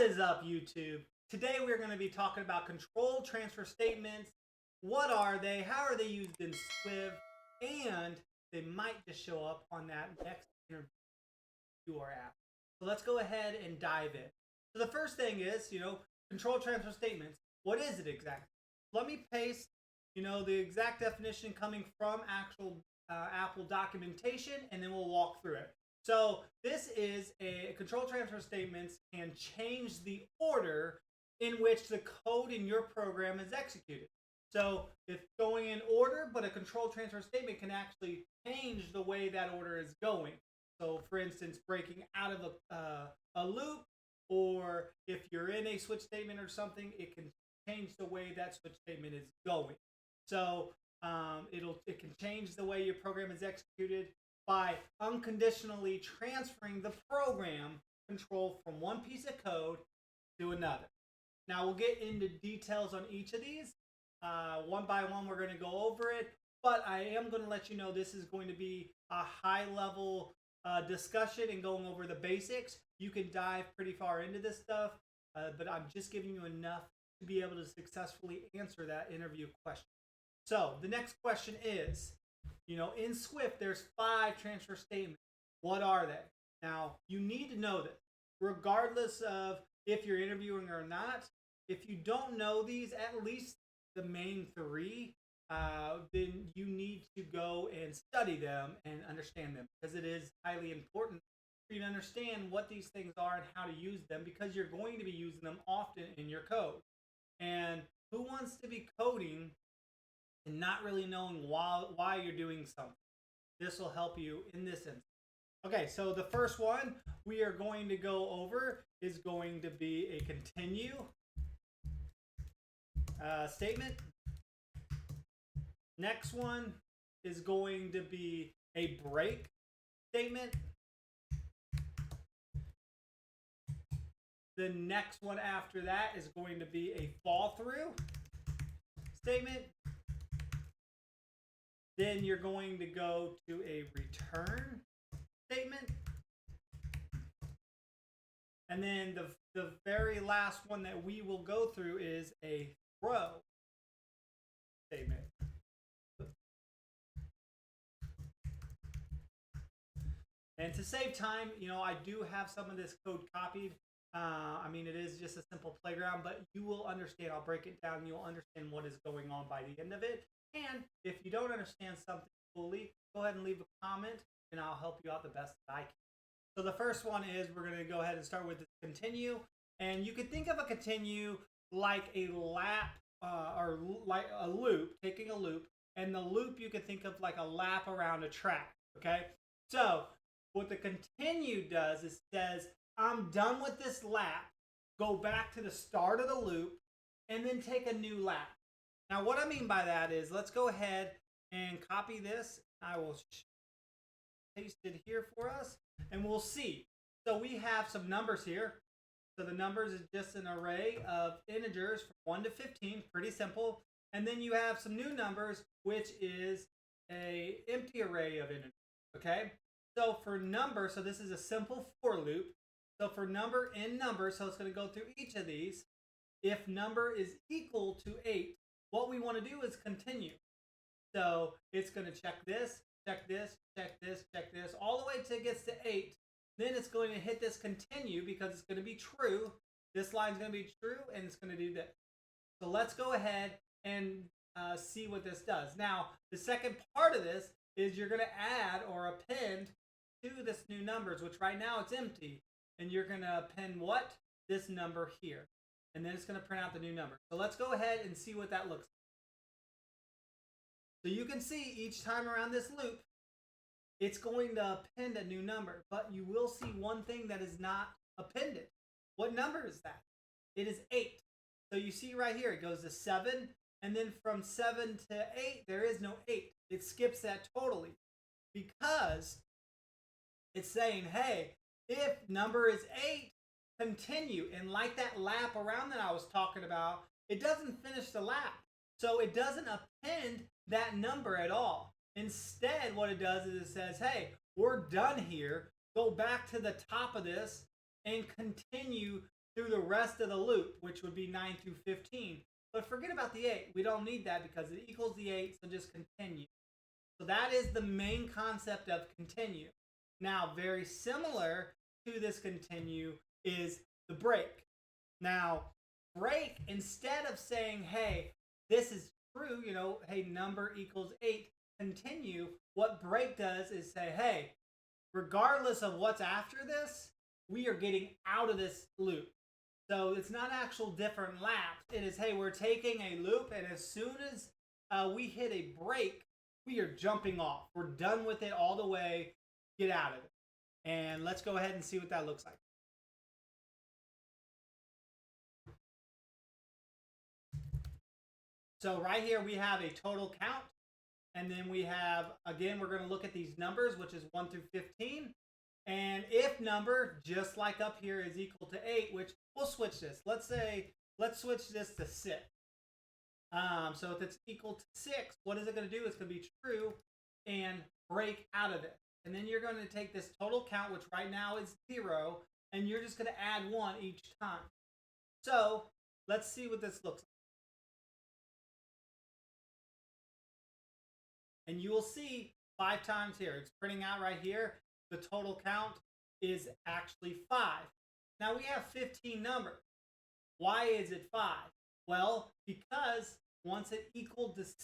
is up, YouTube? Today we're going to be talking about control transfer statements. What are they? How are they used in Swift? And they might just show up on that next interview or app. So let's go ahead and dive in. So the first thing is, control transfer statements. What is it exactly? Let me paste, the exact definition coming from actual Apple documentation, and then we'll walk through it. So this is a control transfer statements can change the order in which the code in your program is executed. So it's going in order, but a control transfer statement can actually change the way that order is going. So for instance, breaking out of a loop, or if you're in a switch statement or something, it can change the way that switch statement is going. So it can change the way your program is executed by unconditionally transferring the program control from one piece of code to another. Now we'll get into details on each of these. One by one, we're going to go over it, but I am going to let you know this is going to be a high-level discussion and going over the basics. You can dive pretty far into this stuff, but I'm just giving you enough to be able to successfully answer that interview question. So the next question is, in Swift, there's 5 transfer statements. What are they? Now, you need to know this, regardless of if you're interviewing or not. If you don't know these, at least the main 3, then you need to go and study them and understand them, because it is highly important for you to understand what these things are and how to use them, because you're going to be using them often in your code. And who wants to be coding and not really knowing why you're doing something? This will help you in this instance. Okay, so the first one we are going to go over is going to be a continue statement. Next one is going to be a break statement. The next one after that is going to be a fall through statement. Then you're going to go to a return statement. And then the very last one that we will go through is a throw statement. And to save time, I do have some of this code copied. It is just a simple playground, but you will understand. I'll break it down. You'll understand what is going on by the end of it. And if you don't understand something fully, go ahead and leave a comment, and I'll help you out the best that I can. So the first one is, we're going to go ahead and start with the continue. And you could think of a continue like a lap or like a loop, taking a loop. And the loop you could think of like a lap around a track, okay? So what the continue does is says, I'm done with this lap, go back to the start of the loop, and then take a new lap. Now what I mean by that is, let's go ahead and copy this. I will paste it here for us, and we'll see. So we have some numbers here. So the numbers is just an array of integers from 1 to 15, pretty simple. And then you have some new numbers, which is a empty array of integers, okay? So for number, so this is a simple for loop. So for number in number, so it's going to go through each of these. If number is equal to 8, what we want to do is continue. So it's going to check this, check this, check this, check this, all the way till it gets to 8. Then it's going to hit this continue because it's going to be true. This line's going to be true, and it's going to do this. So let's go ahead and see what this does. Now, the second part of this is you're going to add or append to this new numbers, which right now it's empty. And you're going to append what? This number here. And then it's going to print out the new number. So let's go ahead and see what that looks like. So you can see each time around this loop, it's going to append a new number. But you will see one thing that is not appended. What number is that? It is 8. So you see right here, it goes to 7. And then from 7 to 8, there is no 8. It skips that totally. Because it's saying, hey, if number is 8, continue. And like that lap around that I was talking about, it doesn't finish the lap. So it doesn't append that number at all. Instead, what it does is it says, hey, we're done here. Go back to the top of this and continue through the rest of the loop, which would be 9 through 15. But forget about the 8. We don't need that because it equals the 8, so just continue. So that is the main concept of continue. Now, very similar to this continue is the break. Now, break, instead of saying, hey, this is true, hey, number equals 8, continue, what break does is say, hey, regardless of what's after this, we are getting out of this loop. So it's not actual different laps. It is, hey, we're taking a loop, and as soon as we hit a break, we are jumping off. We're done with it all the way. Get out of it. And let's go ahead and see what that looks like. So right here, we have a total count. And then we have, again, we're going to look at these numbers, which is 1 through 15. And if number, just like up here, is equal to 8, which we'll switch this. Let's switch this to 6. So if it's equal to 6, what is it going to do? It's going to be true and break out of it. And then you're going to take this total count, which right now is 0, and you're just going to add 1 each time. So let's see what this looks like. And you will see 5 times here. It's printing out right here. The total count is actually 5. Now we have 15 numbers. Why is it 5? Well, because once it equaled to 6,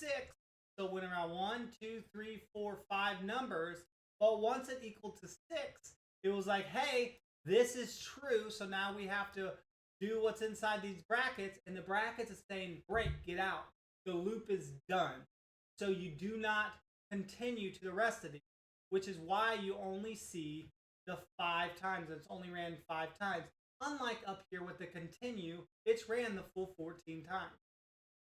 so it went around 1, 2, 3, 4, 5 numbers. But once it equaled to 6, it was like, hey, this is true. So now we have to do what's inside these brackets. And the brackets is saying, break, get out. The loop is done. So you do not continue to the rest of these, which is why you only see the 5 times. It's only ran 5 times. Unlike up here with the continue, it's ran the full 14 times.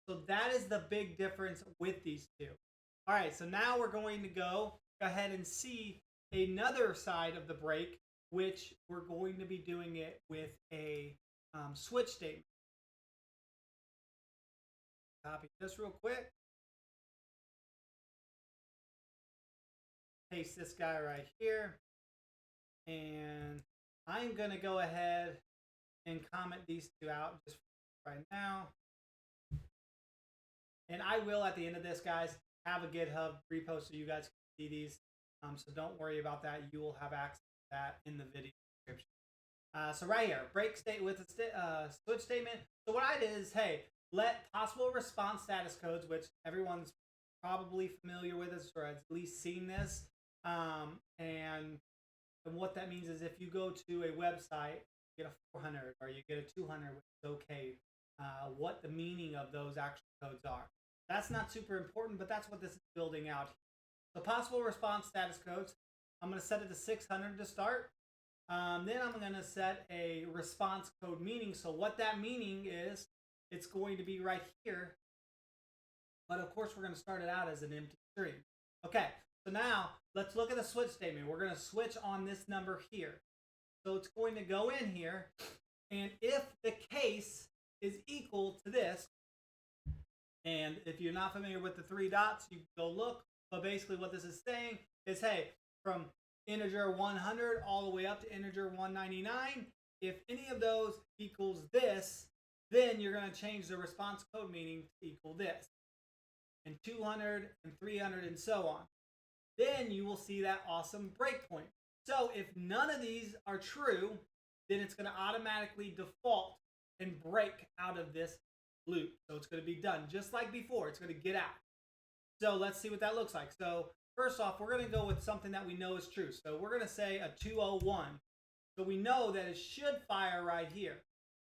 So that is the big difference with these two. All right, so now we're going to go ahead and see another side of the break, which we're going to be doing it with a switch statement. Copy this real quick. Paste this guy right here. And I'm going to go ahead and comment these two out just right now. And I will, at the end of this, guys, have a GitHub repo so you guys can see these. So don't worry about that. You will have access to that in the video description. So right here, break state with a switch statement. So what I did is, hey, let possible response status codes, which everyone's probably familiar with this or has at least seen this. And what that means is if you go to a website, you get a 400 or you get a 200, which is okay, what the meaning of those actual codes are. That's not super important, but that's what this is building out. So possible response status codes, I'm going to set it to 600 to start. Then I'm going to set a response code meaning. So what that meaning is, it's going to be right here. But of course, we're going to start it out as an empty string. Okay, so now let's look at the switch statement. We're going to switch on this number here. So it's going to go in here. And if the case is equal to this, and if you're not familiar with the 3 dots, you can go look. But basically what this is saying is, hey, from integer 100 all the way up to integer 199, if any of those equals this, then you're going to change the response code meaning to equal this. And 200 and 300 and so on. Then you will see that awesome breakpoint. So if none of these are true, then it's going to automatically default and break out of this loop. So it's going to be done just like before. It's going to get out. So let's see what that looks like. So first off, we're going to go with something that we know is true. So we're going to say a 201. So we know that it should fire right here.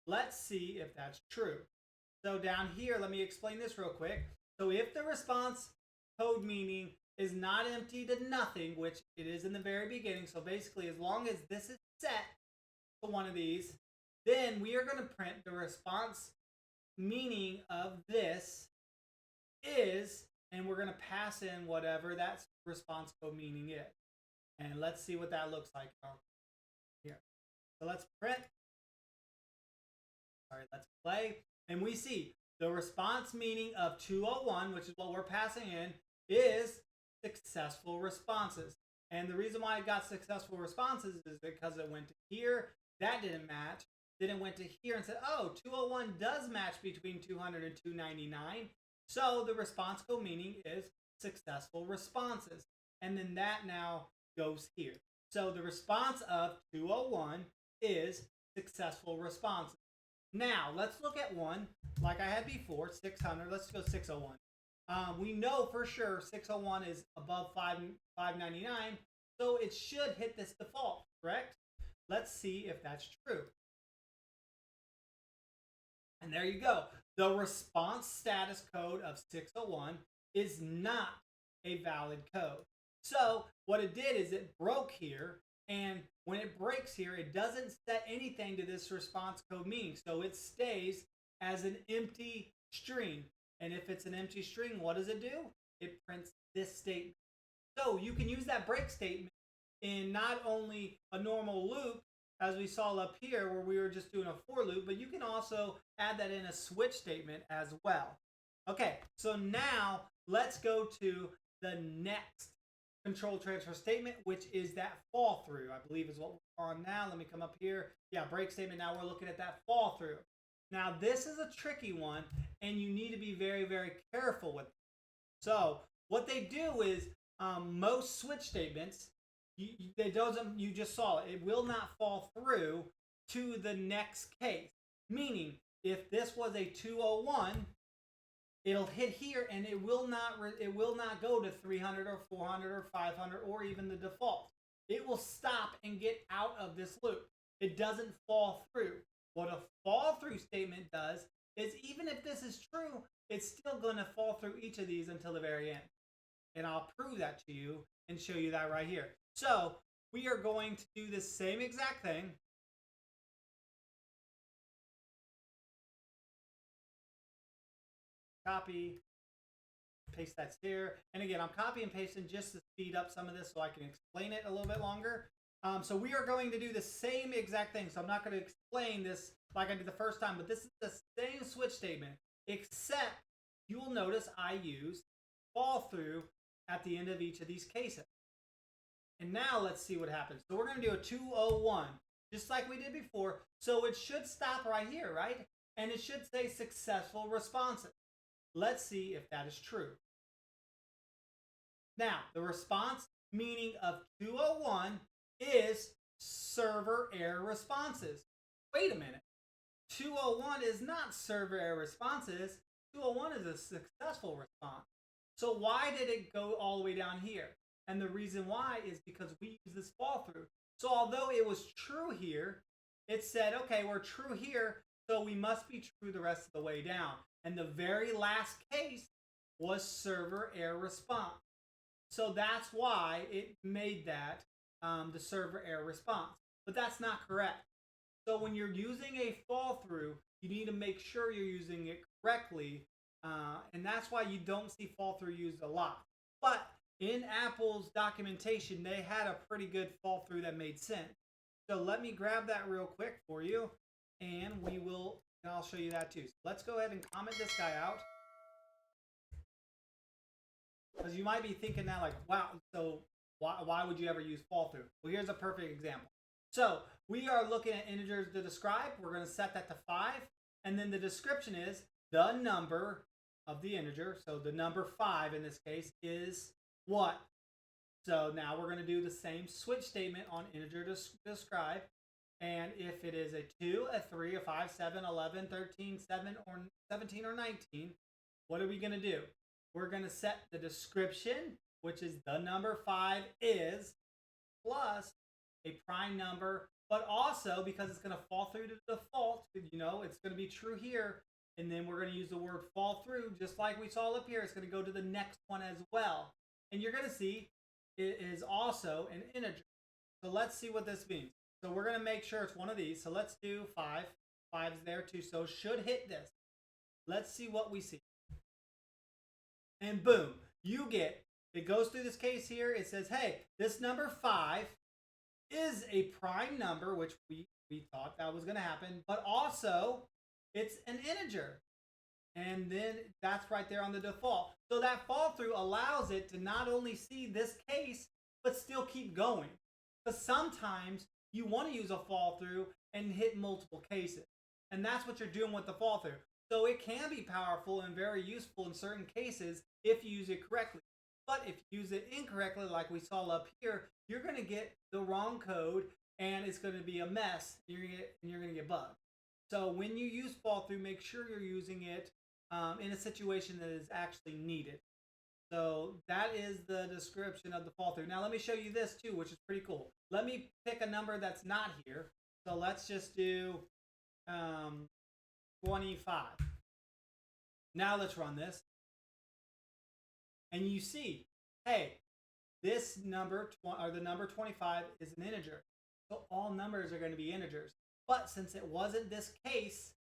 Let's see if that's true. So down here, let me explain this real quick. So if the response code meaning is not empty to nothing, which it is in the very beginning, so basically as long as this is set to one of these, then we are going to print the response meaning of this is, and we're going to pass in whatever that response code meaning is. And let's see what that looks like here. So let's print. All right, let's play. And we see the response meaning of 201, which is what we're passing in, is successful responses. And the reason why it got successful responses is because it went to here. That didn't match. then it went to here and said, oh, 201 does match between 200 and 299. So the response code meaning is successful responses. And then that now goes here. So the response of 201 is successful responses. Now, let's look at one like I had before, 600. Let's go 601. We know for sure 601 is above 599, so it should hit this default, correct? Let's see if that's true. And there you go. The response status code of 601 is not a valid code. So what it did is it broke here, and when it breaks here, it doesn't set anything to this response code meaning. So it stays as an empty string. And if it's an empty string, what does it do? It prints this statement. So you can use that break statement in not only a normal loop, as we saw up here where we were just doing a for loop, but you can also add that in a switch statement as well. Okay, so now let's go to the next control transfer statement, which is that fall through, I believe is what we're on now. Let me come up here. Yeah, break statement. Now we're looking at that fall through. Now this is a tricky one, and you need to be very, very careful with it. So what they do is most switch statements, you just saw it. It will not fall through to the next case. Meaning, if this was a 201, it'll hit here, and it will not go to 300 or 400 or 500 or even the default. It will stop and get out of this loop. It doesn't fall through. What a fall through statement does is, even if this is true, it's still going to fall through each of these until the very end. And I'll prove that to you and show you that right here. So we are going to do the same exact thing. Copy, paste that here. And again, I'm copy and pasting just to speed up some of this so I can explain it a little bit longer. So we are going to do the same exact thing. So I'm not going to explain this like I did the first time, but this is the same switch statement, except you will notice I use fall through at the end of each of these cases. And now let's see what happens. So we're going to do a 201, just like we did before. So it should stop right here, right? And it should say successful responses. Let's see if that is true. Now, the response meaning of 201 is server error responses. Wait a minute. 201 is not server error responses. 201 is a successful response. So why did it go all the way down here? And the reason why is because we use this fall through. So although it was true here, it said, okay, we're true here, so we must be true the rest of the way down. And the very last case was server error response. So that's why it made that the server error response. But that's not correct. So when you're using a fall through, you need to make sure you're using it correctly. And that's why you don't see fall through used a lot. But in Apple's documentation, they had a pretty good fall through that made sense. So let me grab that real quick for you, and I'll show you that too. So let's go ahead and comment this guy out. Because you might be thinking now, like, wow, so why would you ever use fall through? Well, here's a perfect example. So we are looking at integers to describe. We're going to set that to 5. And then the description is the number of the integer. So the number 5 in this case is what? So now we're going to do the same switch statement on integer to describe. And if it is a 2, a 3, a 5, 7, 11, 13, 7, or 17, or 19, what are we going to do? We're going to set the description, which is the number 5 is, plus a prime number, but also because it's going to fall through to the default, you know, it's going to be true here. And then we're going to use the word fall through, just like we saw up here. It's going to go to the next one as well. And you're going to see it is also an integer. So let's see what this means. So we're going to make sure it's one of these. So let's do 5. 5 is there too. So it should hit this. Let's see what we see. And boom, you get, it goes through this case here. It says, hey, this number 5 is a prime number, which we thought that was going to happen, but also it's an integer. And then that's right there on the default. So that fall through allows it to not only see this case, but still keep going. But sometimes you want to use a fall through and hit multiple cases. And that's what you're doing with the fall through. So it can be powerful and very useful in certain cases if you use it correctly. But if you use it incorrectly, like we saw up here, you're going to get the wrong code and it's going to be a mess. You're going to get bugged. So when you use fall through, make sure you're using it in a situation that is actually needed. So that is the description of the fall through. Now let me show you this too, which is pretty cool. Let me pick a number that's not here. So let's just do 25. Now let's run this. And you see, hey, this number, or the number 25 is an integer. So all numbers are going to be integers. But since it wasn't this case,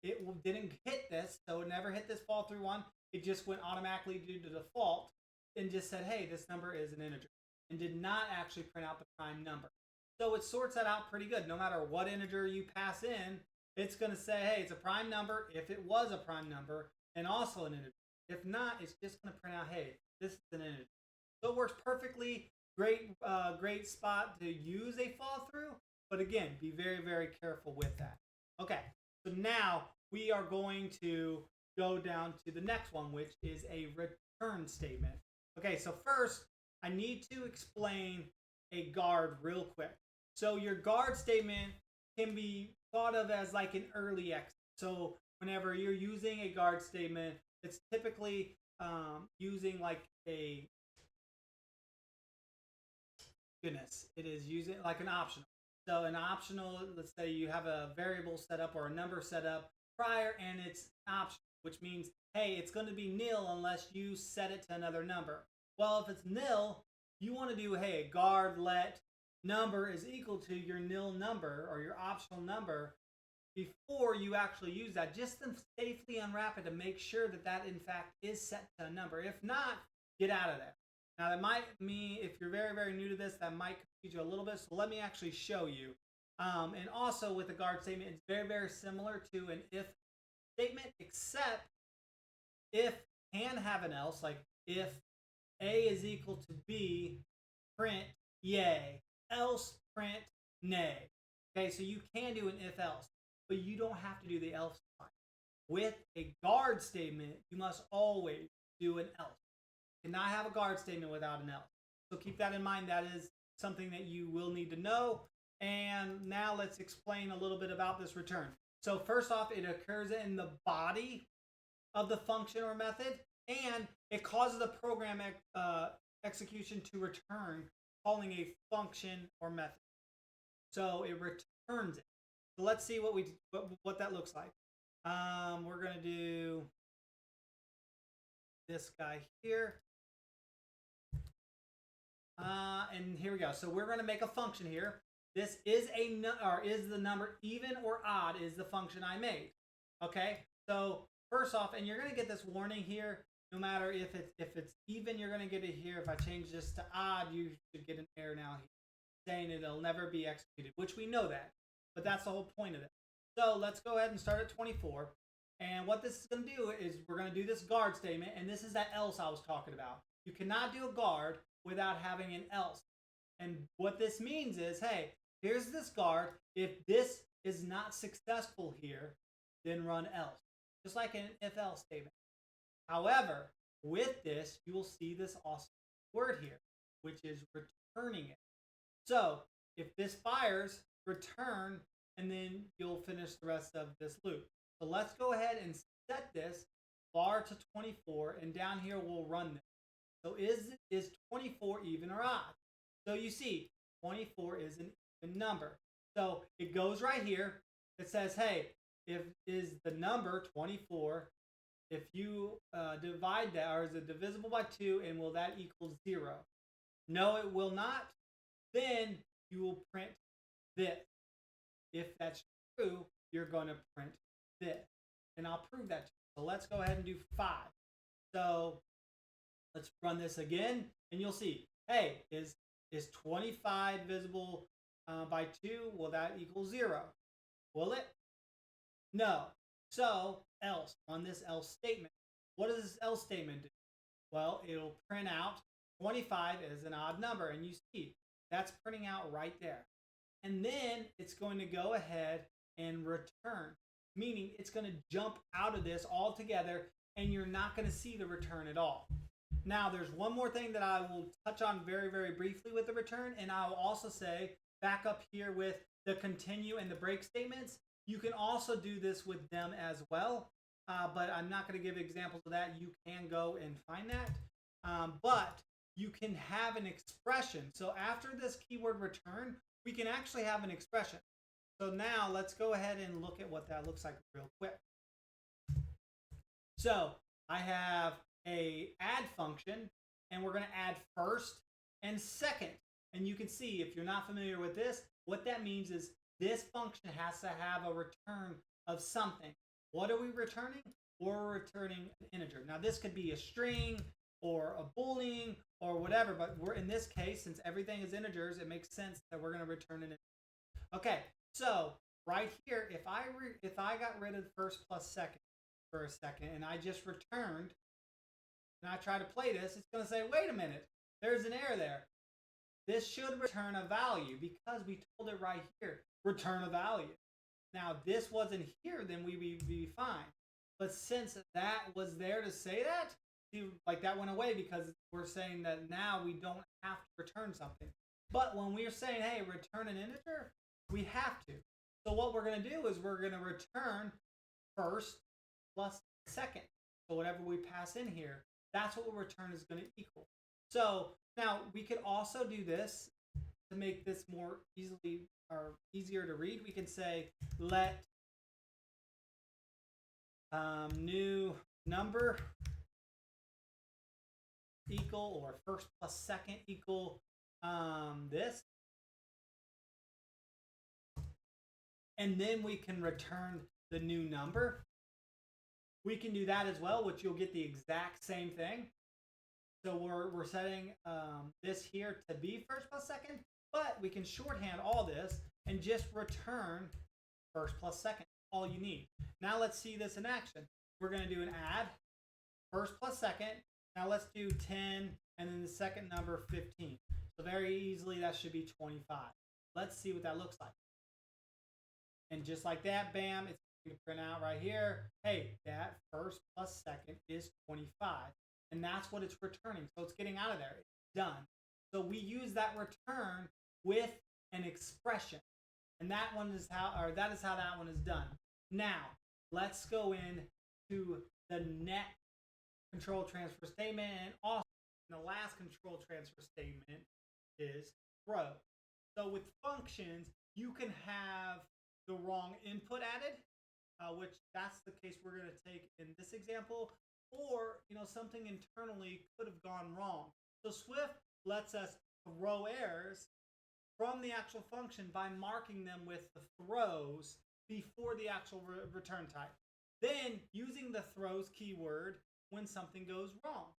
it didn't hit this, so it never hit this fall through one. It just went automatically due to default and just said, hey, this number is an integer, and did not actually print out the prime number. So it sorts that out pretty good. No matter what integer you pass in, it's going to say, hey, it's a prime number if it was a prime number, and also an integer. If not, it's just going to print out, hey, this is an integer. So it works perfectly. Great spot to use a fall through. But again, be very, very careful with that. Okay, so now we are going to go down to the next one, which is a return statement. Okay, so first, I need to explain a guard real quick. So your guard statement can be thought of as like an early exit. So whenever you're using a guard statement, it's typically using like it is using like an optional. So an optional, let's say you have a variable set up or a number set up prior and it's optional, which means, hey, it's going to be nil unless you set it to another number. Well, if it's nil, you want to do, hey, guard let number is equal to your nil number or your optional number before you actually use that, just to safely unwrap it to make sure that that in fact is set to a number. If not, get out of there. Now that might mean, if you're very, very new to this, that might confuse you a little bit. So let me actually show you. And also with the guard statement, it's very, very similar to an if statement, except if can have an else, like if A is equal to B, print yay, else print nay. Okay, so you can do an if else, but you don't have to do the else sign. With a guard statement, you must always do an else. Cannot have a guard statement without an else. So keep that in mind. That is something that you will need to know. And now let's explain a little bit about this return. So first off, it occurs in the body of the function or method, and it causes the program execution to return calling a function or method. So it returns it. So let's see what that looks like. We're going to do this guy here. And here we go. So we're going to make a function here. This is is the number even or odd is the function I made. Okay. So first off, and you're going to get this warning here. No matter if it's even, you're going to get it here. If I change this to odd, you should get an error now saying it'll never be executed, which we know that. But that's the whole point of it. So let's go ahead and start at 24. And what this is going to do is we're going to do this guard statement, and this is that else I was talking about. You cannot do a guard without having an else. And what this means is, hey, here's this guard. If this is not successful here, then run else. Just like an if else statement. However, with this, you will see this awesome word here, which is returning it. So if this fires, return, and then you'll finish the rest of this loop. So let's go ahead and set this var to 24, and down here we'll run this. So is 24 even or odd? So you see, 24 is an even number. So it goes right here. It says, hey, if is the number 24, if you divide that, or is it divisible by 2, and will that equal 0? No, it will not. Then you will print this. If that's true, you're going to print this. And I'll prove that to you. So let's go ahead and do 5. So let's run this again, and you'll see, hey, is 25 divisible by 2? Will that equal 0? Will it? No. So else, on this else statement. What does this else statement do? Well, it'll print out 25 as an odd number, and you see that's printing out right there. And then it's going to go ahead and return, meaning it's going to jump out of this altogether and you're not going to see the return at all. Now, there's one more thing that I will touch on very, very briefly with the return, and I will also say back up here with the continue and the break statements, you can also do this with them as well, but I'm not going to give examples of that. You can go and find that, but you can have an expression. So after this keyword return, we can actually have an expression. So now let's go ahead and look at what that looks like real quick. So I have a add function, and we're going to add first and second. And you can see, if you're not familiar with this, what that means is this function has to have a return of something. What are we returning? We're returning an integer. Now this could be a string or a boolean or whatever, but we're in this case, since everything is integers, it makes sense that we're going to return an integer. Okay, so right here, if I got rid of first plus second for a second and I just returned, and I try to play this, it's going to say, wait a minute, there's an error there. This should return a value because we told it right here, return a value. Now, this wasn't here, then we'd be fine. But since that was there to say that, like that went away because we're saying that now we don't have to return something. But when we're saying, hey, return an integer, we have to. So what we're going to do is we're going to return first plus second. So whatever we pass in here, that's what return is going to equal. So now we could also do this to make this more easier to read. We can say let new number equal, or first plus second equal this. And then we can return the new number. We can do that as well, which you'll get the exact same thing. So we're setting this here to be first plus second, but we can shorthand all this and just return first plus second, all you need. Now let's see this in action. We're going to do an add, first plus second. Now let's do 10, and then the second number 15. So very easily that should be 25. Let's see what that looks like. And just like that, bam, it's going to print out right here. Hey, that first plus second is 25. And that's what it's returning. So it's getting out of there. It's done. So we use that return with an expression. And that is how that one is done. Now, let's go into the next control transfer statement. And also, the last control transfer statement is throw. So with functions, you can have the wrong input added, which that's the case we're going to take in this example, or something internally could have gone wrong. So Swift lets us throw errors from the actual function by marking them with the throws before the actual return type. Then using the throws keyword when something goes wrong.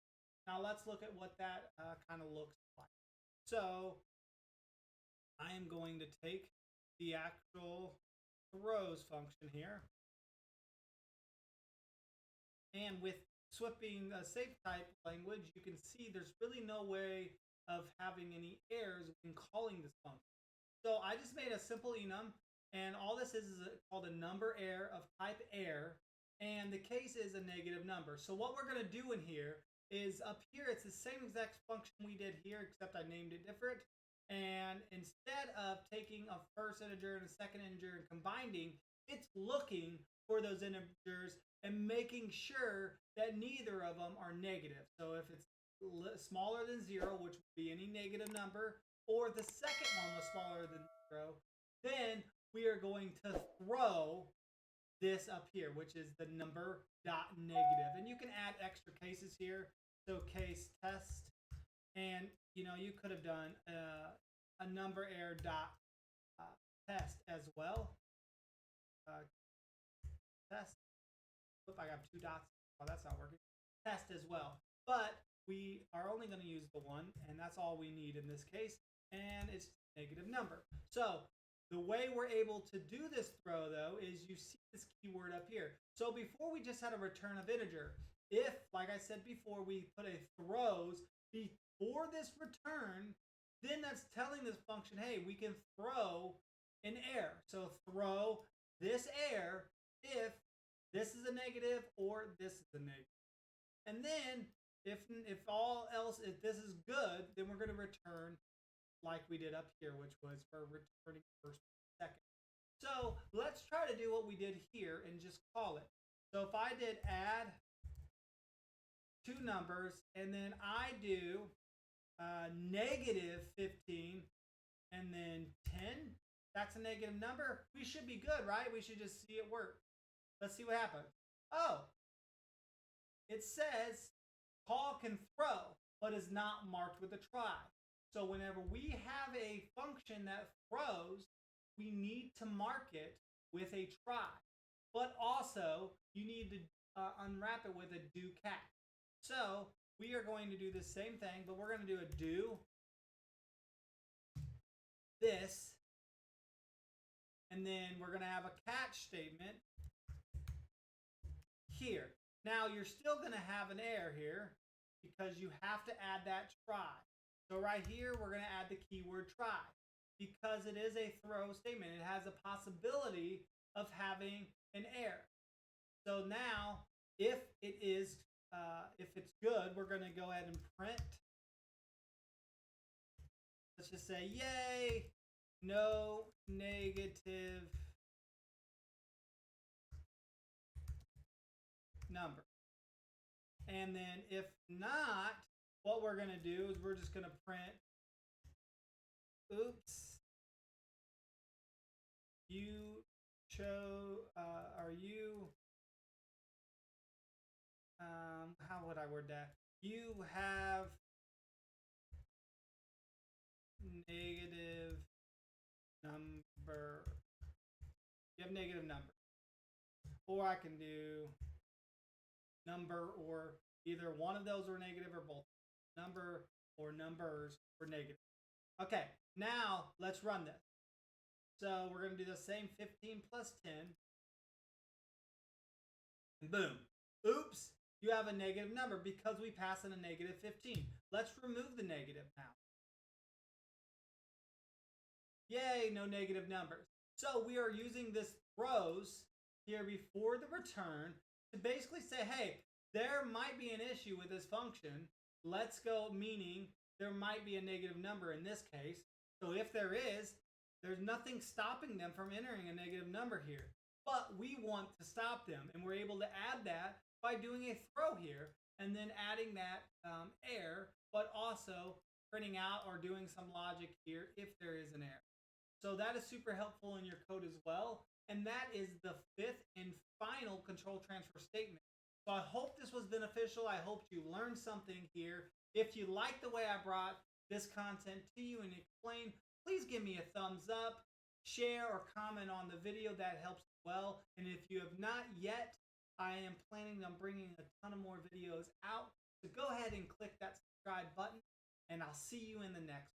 Now let's look at what that kind of looks like. So I am going to take the actual throws function here, and with Swift being a safe type language, you can see there's really no way of having any errors when calling this function. So I just made a simple enum, and all this is called a number error of type error, and the case is a negative number. So what we're going to do in here is up here, it's the same exact function we did here, except I named it different. And instead of taking a first integer and a second integer and combining, it's looking for those integers and making sure that neither of them are negative. So if it's smaller than 0, which would be any negative number, or the second one was smaller than 0, then we are going to throw this up here, which is the number dot negative. And you can add extra cases here. So case test, and you could have done a number error dot test as well. Test. If I got 2 dots, oh, that's not working. Test as well. But we are only going to use the one, and that's all we need in this case. And it's negative number. So the way we're able to do this throw, though, is you see this keyword up here. So before we just had a return of integer. If, like I said before, we put a throws before this return, then that's telling this function, hey, we can throw an error. So throw this error if this is a negative or this is a negative. And then if all else, if this is good, then we're going to return like we did up here, which was for returning first and second. So let's try to do what we did here and just call it. So if I did add two numbers and then I do negative 15 and then 10, that's a negative number. We should be good, right? We should just see it work. Let's see what happens. Oh, it says call can throw, but is not marked with a try. So whenever we have a function that throws, we need to mark it with a try. But also, you need to unwrap it with a do catch. So we are going to do the same thing, but we're going to do a do this, and then we're going to have a catch statement here. Now you're still going to have an error here because you have to add that try. So right here, we're going to add the keyword try because it is a throw statement. It has a possibility of having an error. So now, if it's good, we're going to go ahead and print. Let's just say, yay, no negative number. And then if not, what we're going to do is we're just going to print, oops, you chose, how would I word that? You have negative number. You have negative number. Or I can do number, or either one of those were negative or both. Number or numbers were negative. Okay, now let's run this. So we're going to do the same 15 plus 10. And boom. Oops, you have a negative number because we pass in a negative 15. Let's remove the negative now. Yay, no negative numbers. So we are using this throws here before the return to basically say, hey, there might be an issue with this function. Let's go, meaning there might be a negative number in this case. So if there is, there's nothing stopping them from entering a negative number here. But we want to stop them, and we're able to add that by doing a throw here and then adding that error, but also printing out or doing some logic here if there is an error. So that is super helpful in your code as well. And that is the fifth and final control transfer statement. So I hope this was beneficial. I hope you learned something here. If you like the way I brought this content to you and explained, please give me a thumbs up, share or comment on the video. That helps as well. And if you have not yet, I am planning on bringing a ton of more videos out. So go ahead and click that subscribe button, and I'll see you in the next one.